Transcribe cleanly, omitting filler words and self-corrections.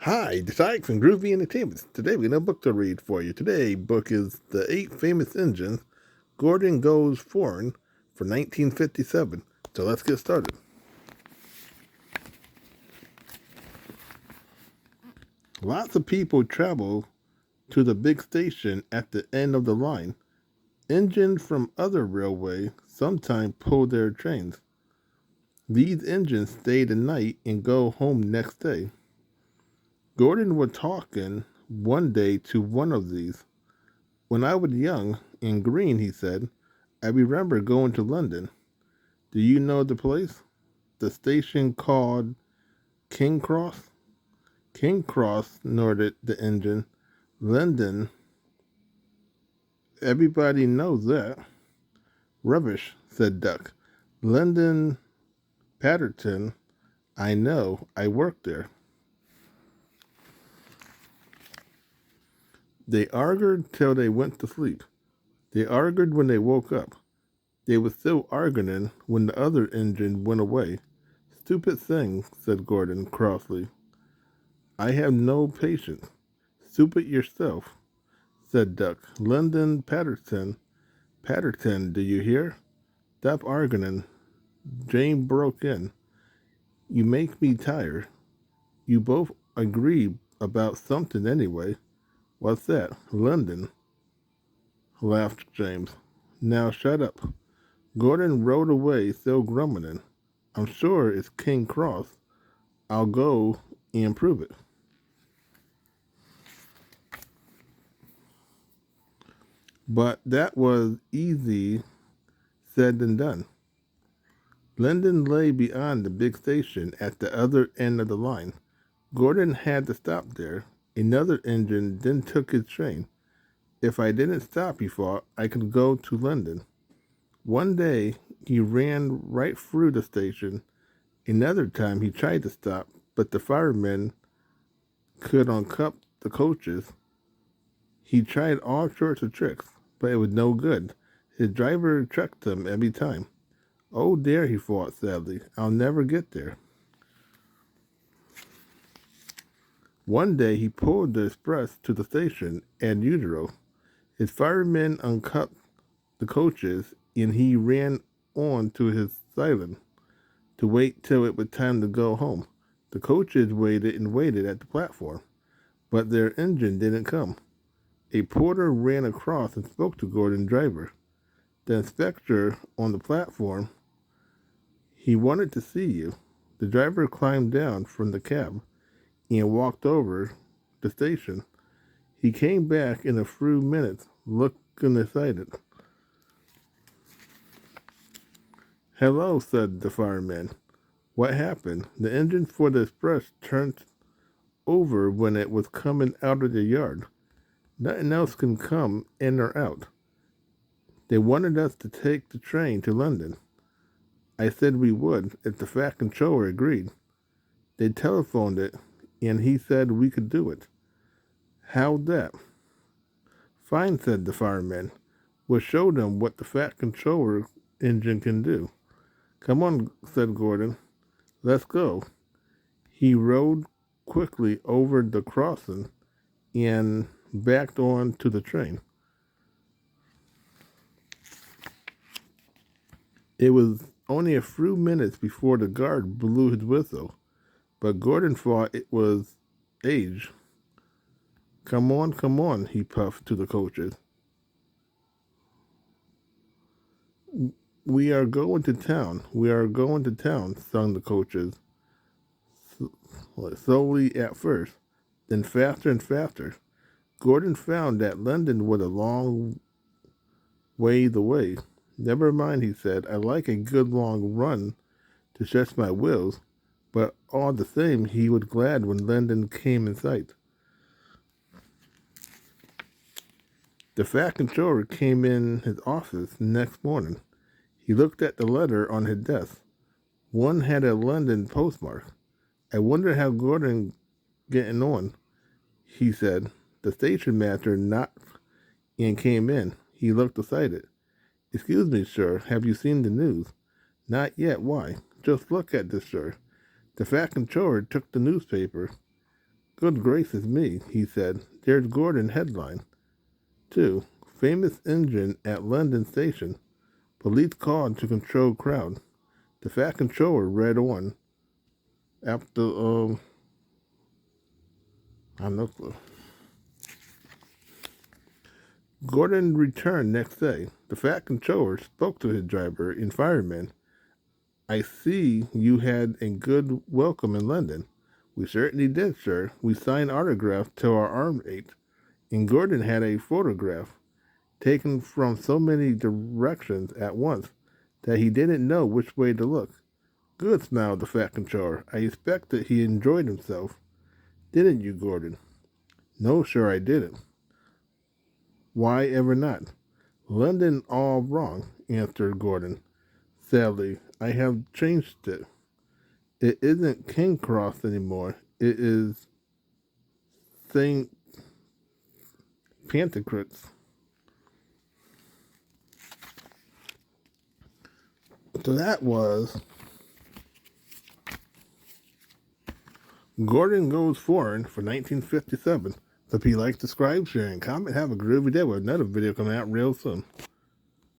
Hi, this is Ike from Groovy Entertainment. Today we got a book to read for you. Today's book is The Eight Famous Engines, Gordon Goes Foreign for 1957. So let's get started. Lots of people travel to the big station at the end of the line. Engines from other railways sometimes pull their trains. These engines stay the night and go home next day. Gordon was talking one day to one of these. When I was young and green, he said, I remember going to London. Do you know the place? The station called King Cross? King Cross, snorted the engine. London, everybody knows that. Rubbish, said Duck. London Patterton, I know, I worked there. They argued till they went to sleep. They argued when they woke up. They were still arguing when the other engine went away. Stupid thing, said Gordon crossly. I have no patience. Stupid yourself, said Duck. London Patterson. Patterson, do you hear? Stop arguing. Jane broke in. You make me tired. You both agree about something anyway. What's that? London, laughed James. Now shut up. Gordon rode away, still grumbling. I'm sure it's King Cross. I'll go and prove it. But that was easy said than done. London lay beyond the big station at the other end of the line. Gordon had to stop there. Another engine then took his train. If I didn't stop, he thought, I could go to London. One day, he ran right through the station. Another time, he tried to stop, but the firemen could uncuff the coaches. He tried all sorts of tricks, but it was no good. His driver tricked him every time. Oh dear, he thought sadly, I'll never get there. One day he pulled the express to the station at usual. His firemen uncuffed the coaches and he ran on to his silent to wait till it was time to go home. The coaches waited and waited at the platform, but their engine didn't come. A porter ran across and spoke to Gordon's driver. The inspector on the platform, he wanted to see you. The driver climbed down from the cab and walked over the station. He came back in a few minutes, looking excited. Hello, said the fireman. What happened? The engine for the express turned over when it was coming out of the yard. Nothing else can come in or out. They wanted us to take the train to London. I said we would if the fat controller agreed. They telephoned it, and he said we could do it. How'd that? Fine, said the fireman. We'll show them what the fat controller engine can do. Come on, said Gordon. Let's go. He rode quickly over the crossing and backed on to the train. It was only a few minutes before the guard blew his whistle, but Gordon thought it was age. Come on, he puffed to the coaches. We are going to town. We are going to town, sung the coaches, slowly at first, then faster and faster. Gordon found that London was a long way the way. Never mind, he said. I like a good long run to stretch my wheels, but all the same, he was glad when London came in sight. The fat controller came in his office next morning. He looked at the letter on his desk. One had a London postmark. I wonder how Gordon getting on, he said. The station master knocked and came in. He looked excited. Excuse me, sir, have you seen the news? Not yet, why? Just look at this, sir. The fat controller took the newspaper. Good gracious me, he said. There's Gordon headline. 2. Famous engine at London Station. Police called to control crowd. The fat controller read on. After, I have no clue. Gordon returned next day. The fat controller spoke to his driver and fireman. I see you had a good welcome in London. We certainly did, sir. We signed autographs till our arms ached. And Gordon had a photograph taken from so many directions at once that he didn't know which way to look. Good, smiled the fat controller. I expect that he enjoyed himself. Didn't you, Gordon? No, sir, I didn't. Why ever not? London all wrong, answered Gordon. Sadly, I have changed it. It isn't King Cross anymore. It is St. Pantocrates. So that was Gordon Goes Foreign for 1957. So if you like, subscribe, share, and comment, have a groovy day with another video coming out real soon.